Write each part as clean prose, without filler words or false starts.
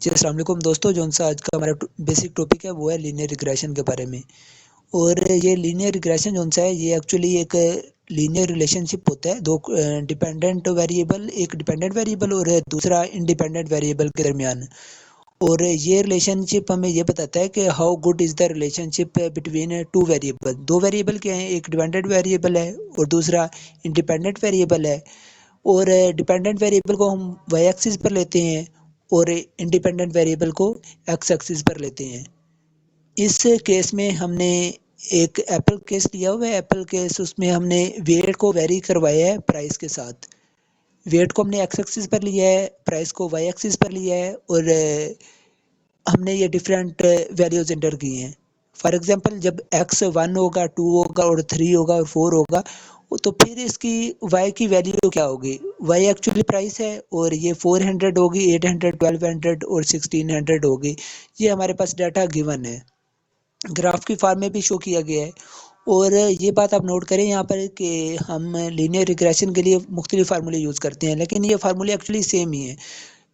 जी, अस्सलाम वालेकुम दोस्तों, जौन-सा आज का हमारा बेसिक टॉपिक है वो है लीनियर रिग्रेशन के बारे में। और ये लीनियर रिग्रेशन जौन-सा है ये एक्चुअली एक लीनियर रिलेशनशिप होता है, 2 डिपेंडेंट वेरिएबल, एक डिपेंडेंट वेरिएबल और दूसरा इंडिपेंडेंट वेरिएबल के दरमियान। और ये रिलेशनशिप हमें ये बताता है कि how good is the relationship between 2 variable. 2 variable क्या हैं, एक डिपेंडेंट वेरिएबल है और दूसरा इंडिपेंडेंट वेरिएबल है। और डिपेंडेंट वेरिएबल को हम वाई एक्सिस पर लेते हैं और इंडिपेंडेंट वेरिएबल को एक्स एक्सिस पर लेते हैं। इस केस में हमने एक एप्पल केस लिया हुआ है। एप्पल केस उसमें हमने वेट को वेरी करवाया है प्राइस के साथ। वेट को हमने एक्स एक्सिस पर लिया है, प्राइस को वाई एक्सिस पर लिया है और हमने ये डिफरेंट वैल्यूज एंटर की हैं। फॉर एग्जांपल जब एक्स 1 होगा, 2 होगा और 3 होगा और 4 होगा, तो फिर इसकी वाई की वैल्यू क्या होगी? वाई एक्चुअली प्राइस है और ये 400 होगी, 800, 1200 और 1600 होगी। ये हमारे पास डाटा गिवन है, ग्राफ की फॉर्म में भी शो किया गया है। और ये बात आप नोट करें यहाँ पर कि हम लीनियर रिग्रेशन के लिए मुख्तलिफ फार्मूले यूज़ करते हैं, लेकिन ये फार्मूले एक्चुअली सेम ही है।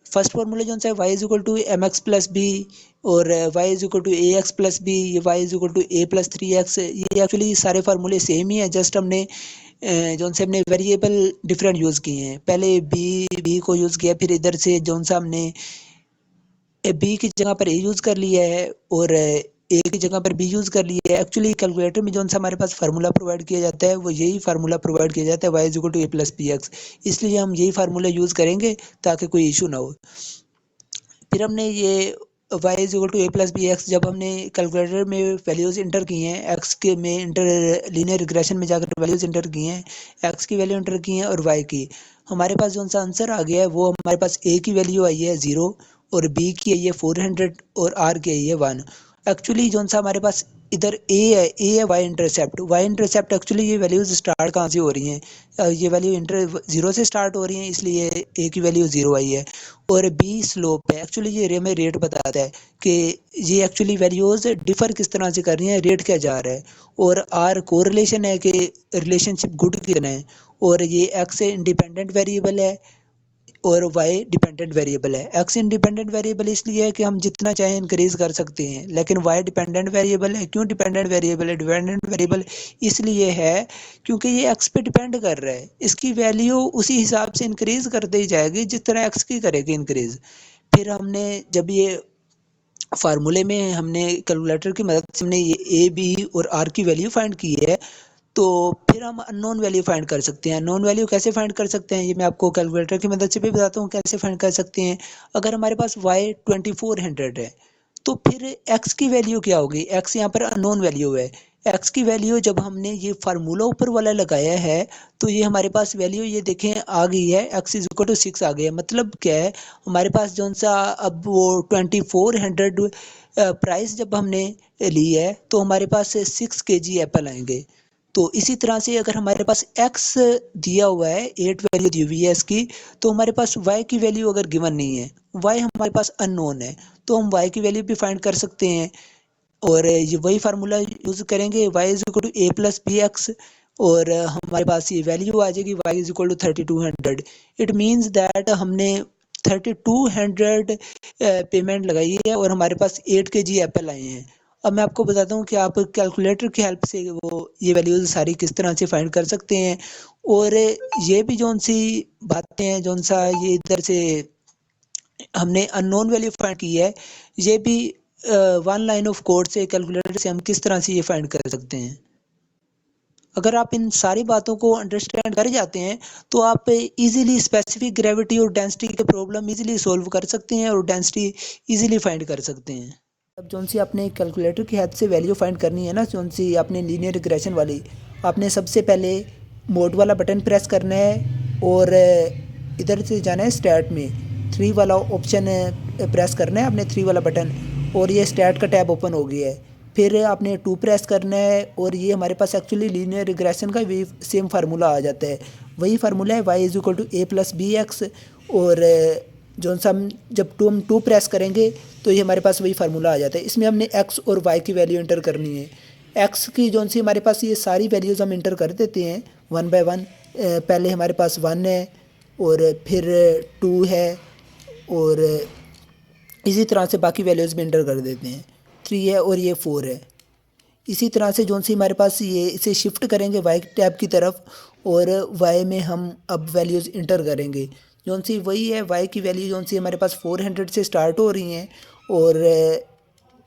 फर्स्ट फार्मूला जो है y is equal to m x plus b और y is equal to a x plus b, ये y is equal to a plus 3x, ये एक्चुअली सारे फार्मूले सेम ही है। जस्ट हमने जौन से हमने वेरिएबल डिफरेंट यूज़ किए हैं। पहले बी को यूज़ किया, फिर इधर से जौन सा हमने बी की जगह पर ए यूज़ कर लिया है और ए की जगह पर बी यूज़ कर लिया है। एक्चुअली कैलकुलेटर में जौन सा हमारे पास फार्मूला प्रोवाइड किया जाता है वो यही फार्मूला प्रोवाइड किया जाता है, y is equal to a plus b x. इसलिए हम यही फार्मूला यूज़ करेंगे ताकि कोई इशू ना हो। फिर हमने ये y is equal to a plus b x, जब हमने कैलकुलेटर में वैल्यूज़ इंटर की हैं, एक्स के में इंटर लीनियर रिग्रेशन में जाकर वैल्यूज़ इंटर की हैं, एक्स की वैल्यू इंटर की हैं और y की, हमारे पास जो सा आंसर आ गया है वो हमारे पास a की वैल्यू आई है 0 और b की आई है 400 और r की आई है 1। एक्चुअली जो सा हमारे पास इधर ए है वाई इंटरसेप्ट एक्चुअली ये वैल्यूज स्टार्ट कहाँ से हो रही हैं? ये वैल्यू इंटर 0 से स्टार्ट हो रही हैं, इसलिए ए की वैल्यू 0 आई है। और बी स्लोप है, एक्चुअली ये हमें रेट बताता है कि ये एक्चुअली वैल्यूज डिफर किस तरह से कर रही हैं, रेट क्या जा रहा है। और आर कोरिलेशन है कि रिलेशनशिप गुड कितना है। और ये एक्स इंडिपेंडेंट वेरिएबल है और y डिपेंडेंट वेरिएबल है। x इंडिपेंडेंट वेरिएबल इसलिए है कि हम जितना चाहें इंक्रीज कर सकते हैं, लेकिन y डिपेंडेंट वेरिएबल है। क्यों डिपेंडेंट वेरिएबल है? डिपेंडेंट वेरिएबल इसलिए है क्योंकि ये x पे डिपेंड कर रहा है, इसकी वैल्यू उसी हिसाब से इंक्रीज करते ही जाएगी जिस तरह x की करेगी इंक्रीज। फिर हमने जब ये फार्मूले में हमने कैलकुलेटर की मदद से हमने ये ए बी और आर की वैल्यू फाइंड की है, तो फिर हम अननोन वैल्यू फाइंड कर सकते हैं। अननोन वैल्यू कैसे फाइंड कर सकते हैं, ये मैं आपको कैलकुलेटर की मदद से भी बताता हूँ कैसे फाइंड कर सकते हैं। अगर हमारे पास y 2400 है तो फिर x की वैल्यू क्या होगी? x यहाँ पर अननोन वैल्यू है। x की वैल्यू जब हमने ये फार्मूला ऊपर वाला लगाया है तो ये हमारे पास वैल्यू ये देखें आ गई है, x इज इक्वल टू 6 आ गया है। मतलब क्या है, हमारे पास जो सा अब वो 2400 प्राइस जब हमने ली है तो हमारे पास 6 kg एप्पल आएंगे। तो इसी तरह से अगर हमारे पास x दिया हुआ है, 8 वैल्यू दी हुई है इसकी, तो हमारे पास y की वैल्यू अगर गिवन नहीं है, y हमारे पास अननोन है, तो हम y की वैल्यू भी फाइंड कर सकते हैं। और ये वही फार्मूला यूज करेंगे, y is equal to a plus b x, और हमारे पास ये वैल्यू आ जाएगी y is equal to 3200। It means that हमने 3200 पेमेंट लगाई है और हमारे पास 8 kg एप्पल आए हैं। अब मैं आपको बताता हूँ कि आप कैलकुलेटर की हेल्प से वो ये वैल्यूज सारी किस तरह से फाइंड कर सकते हैं। और ये भी जौन सी बातें हैं, जौन सा ये इधर से हमने अननोन वैल्यू फाइंड की है, ये भी वन लाइन ऑफ कोड से कैलकुलेटर से हम किस तरह से ये फाइंड कर सकते हैं। अगर आप इन सारी बातों को अंडरस्टैंड कर जाते हैं तो आप इजीली स्पेसिफिक ग्रेविटी और डेंसिटी के प्रॉब्लम इजीली सॉल्व कर सकते हैं और डेंसिटी इजीली फाइंड कर सकते हैं। अब जौन सी आपने कैलकुलेटर की हेल्प से वैल्यू फाइंड करनी है ना, जौन सी आपने लीनियर रिग्रेशन वाली, आपने सबसे पहले मोड वाला बटन प्रेस करना है और इधर से जाना है स्टार्ट में, 3 वाला ऑप्शन प्रेस करना है आपने, 3 वाला बटन, और ये स्टार्ट का टैब ओपन हो गया है। फिर आपने 2 प्रेस करना है और ये हमारे पास एक्चुअली लीनियर रिग्रेशन का भी सेम फार्मूला आ जाता है। वही फार्मूला है y is equal to a plus b x, और जो सा हम जब हम 2 प्रेस करेंगे तो ये हमारे पास वही फार्मूला आ जाता है। इसमें हमने x और y की वैल्यू इंटर करनी है। x की जो सी हमारे पास ये सारी वैल्यूज़ हम इंटर कर देते हैं वन बाय वन। पहले हमारे पास 1 है और फिर 2 है और इसी तरह से बाकी वैल्यूज़ भी इंटर कर देते हैं। 3 है और ये 4 है। इसी तरह से जोन सी हमारे पास ये इसे शिफ्ट करेंगे वाई टैब की तरफ और वाई में हम अब वैल्यूज़ इंटर करेंगे। जोन सी वही है, वाई की वैल्यू जोन सी हमारे पास 400 से स्टार्ट हो रही हैं और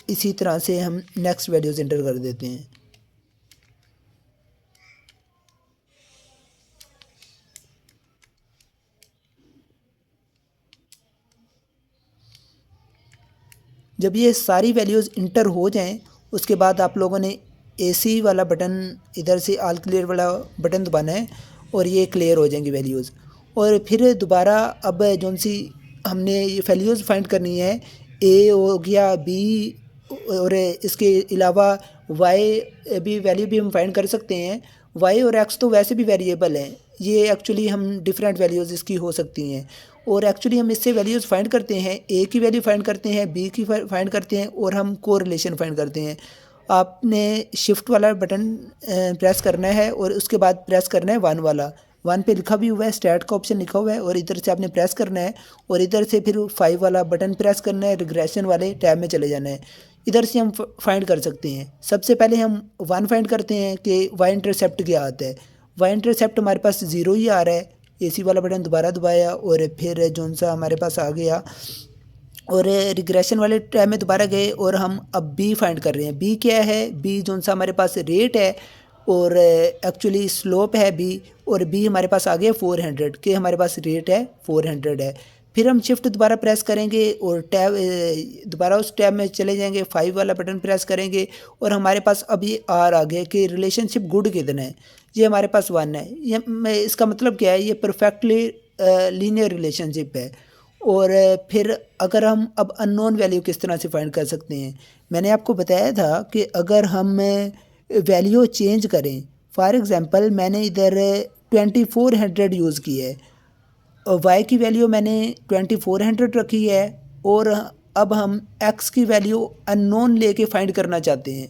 इसी तरह से हम नेक्स्ट वैल्यूज़ इंटर कर देते हैं। जब ये सारी वैल्यूज़ इंटर हो जाएं उसके बाद आप लोगों ने एसी वाला बटन इधर से ऑल क्लियर वाला बटन दबाना है और ये क्लियर हो जाएंगी वैल्यूज़। और फिर दोबारा अब जोन सी हमने ये वैल्यूज़ फाइंड करनी है, ए हो गया, बी और इसके अलावा वाई भी वैल्यू भी हम फाइंड कर सकते हैं। वाई और एक्स तो वैसे भी वेरिएबल हैं, ये एक्चुअली हम डिफरेंट वैल्यूज़ इसकी हो सकती हैं और एक्चुअली हम इससे वैल्यूज़ फाइंड करते हैं। ए की वैल्यू फाइंड करते हैं, बी की फाइंड करते हैं और हम कोरिलेशन फाइंड करते हैं। आपने शिफ्ट वाला बटन प्रेस करना है और उसके बाद प्रेस करना है 1 वाला। 1 पे लिखा भी हुआ है, स्टार्ट का ऑप्शन लिखा हुआ है और इधर से आपने प्रेस करना है और इधर से फिर 5 वाला बटन प्रेस करना है, रिग्रेशन वाले टैब में चले जाना है। इधर से हम फाइंड कर सकते हैं। सबसे पहले हम 1 फाइंड करते हैं कि वाई इंटरसेप्ट क्या आता है। वाई इंटरसेप्ट हमारे पास 0 ही आ रहा है। एसी वाला बटन दोबारा दबाया और फिर जोन सा हमारे पास आ गया और रिग्रेशन वाले टैब में दोबारा गए और हम अब बी फाइंड कर रहे हैं। बी क्या है? बी जोन सा हमारे पास रेट है और एक्चुअली स्लोप है बी और बी हमारे पास आ गया 400 के हमारे पास रेट है 400 है। फिर हम शिफ्ट दोबारा प्रेस करेंगे और टैब दोबारा उस टैब में चले जाएंगे, 5 वाला बटन प्रेस करेंगे और हमारे पास अब ये आर आ गया कि रिलेशनशिप गुड कितना है। ये हमारे पास 1 है। ये इसका मतलब क्या है? ये परफेक्टली लीनियर रिलेशनशिप है। और फिर अगर हम अब अननोन वैल्यू किस तरह से फाइंड कर सकते हैं, मैंने आपको बताया था कि अगर हम वैल्यू चेंज करें, फॉर एग्ज़ाम्पल मैंने इधर 2400 यूज़ की है और वाई की वैल्यू मैंने 2400 रखी है और अब हम एक्स की वैल्यू अननोन लेके फाइंड करना चाहते हैं।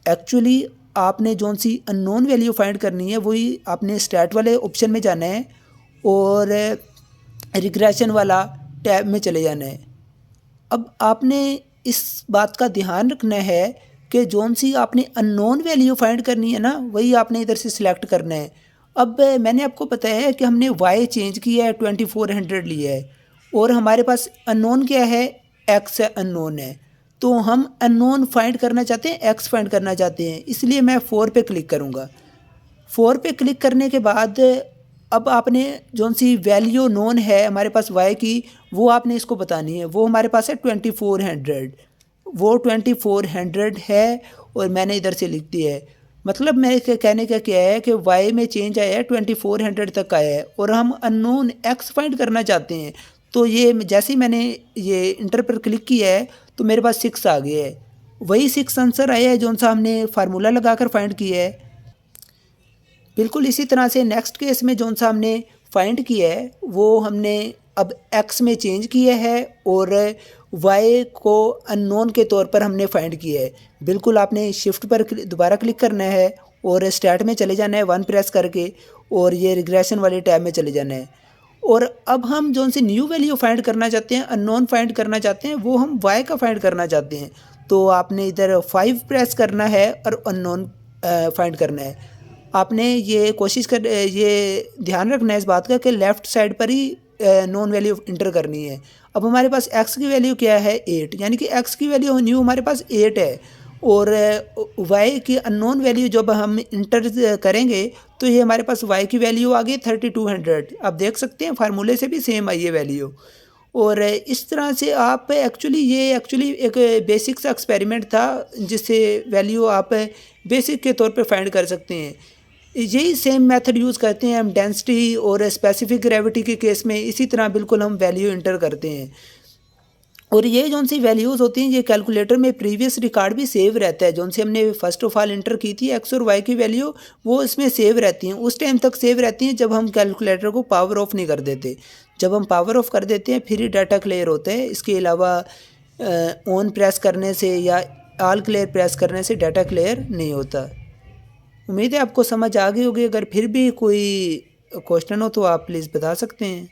एक्चुअली आपने जोन सी अननोन वैल्यू फाइंड करनी है वही आपने स्टैट वाले ऑप्शन में जाना है और रिग्रेशन वाला टैब में चले जाना है। अब आपने इस बात का ध्यान रखना है कि जोन सी आपने अननोन वैल्यू फाइंड करनी है ना, वही आपने इधर से सिलेक्ट करना है। अब मैंने आपको बताया है कि हमने वाई चेंज किया है, 2400 लिया है और हमारे पास अननोन क्या है? एक्स अननोन है। तो हम अननोन फाइंड करना चाहते हैं, एक्स फाइंड करना चाहते हैं, इसलिए मैं 4 पे क्लिक करूँगा। 4 पे क्लिक करने के बाद अब आपने जोन सी वैल्यू नोन है हमारे पास वाई की, वो आपने इसको बतानी है। वो हमारे पास है 2400, वो 2400 है और मैंने इधर से लिख दिया है। मतलब मेरे कहने का क्या है कि वाई में चेंज आया है, 2400 तक आया है और हम अननोन एक्स फाइंड करना चाहते हैं। तो ये जैसे ही मैंने ये इंटर पर क्लिक किया है तो मेरे पास 6 आ गया है। वही 6 आंसर आया है जोन सा हमने फार्मूला लगाकर फाइंड किया है। बिल्कुल इसी तरह से नेक्स्ट केस में जोन सा हमने फाइंड किया है वो हमने अब एक्स में चेंज किया है और वाई को अननोन के तौर पर हमने फाइंड किया है। बिल्कुल आपने शिफ्ट पर दोबारा क्लिक करना है और स्टार्ट में चले जाना है 1 प्रेस करके और ये रिग्रेशन वाले टैब में चले जाना है। और अब हम जोन सी न्यू वैल्यू फाइंड करना चाहते हैं, अननोन फाइंड करना चाहते हैं, वो हम वाई का फाइंड करना चाहते हैं। तो आपने इधर 5 प्रेस करना है और अननोन फाइंड करना है। आपने ये कोशिश कर ये ध्यान रखना है इस बात का कि लेफ़्ट साइड पर ही नॉन वैल्यू इंटर करनी है। अब हमारे पास एक्स की वैल्यू क्या है? 8, यानी कि एक्स की वैल्यू न्यू हमारे पास 8 है और वाई की अननोन वैल्यू जब हम इंटर करेंगे तो ये हमारे पास वाई की वैल्यू आ गई 3200। आप देख सकते हैं फार्मूले से भी सेम आई है वैल्यू। और इस तरह से आप ये एक्चुअली एक बेसिक सा एक्सपेरिमेंट था जिससे वैल्यू आप बेसिक के तौर पे फाइंड कर सकते हैं। यही सेम मेथड यूज़ करते हैं हम डेंसिटी और स्पेसिफिक ग्रेविटी के केस में, इसी तरह बिल्कुल हम वैल्यू इंटर करते हैं। और ये जौन सी वैल्यूज़ होती हैं ये कैलकुलेटर में प्रीवियस रिकॉर्ड भी सेव रहता है। जौन से हमने फर्स्ट ऑफ ऑल इंटर की थी एक्स और वाई की वैल्यू, वो इसमें सेव रहती हैं, उस टाइम तक सेव रहती हैं जब हम कैलकुलेटर को पावर ऑफ नहीं कर देते। जब हम पावर ऑफ कर देते हैं फिर ही डाटा क्लियर होता है। इसके अलावा ऑन प्रेस करने से या ऑल क्लियर प्रेस करने से डाटा क्लियर नहीं होता। उम्मीद है आपको समझ आ गई होगी। अगर फिर भी कोई क्वेश्चन हो तो आप प्लीज़ बता सकते हैं।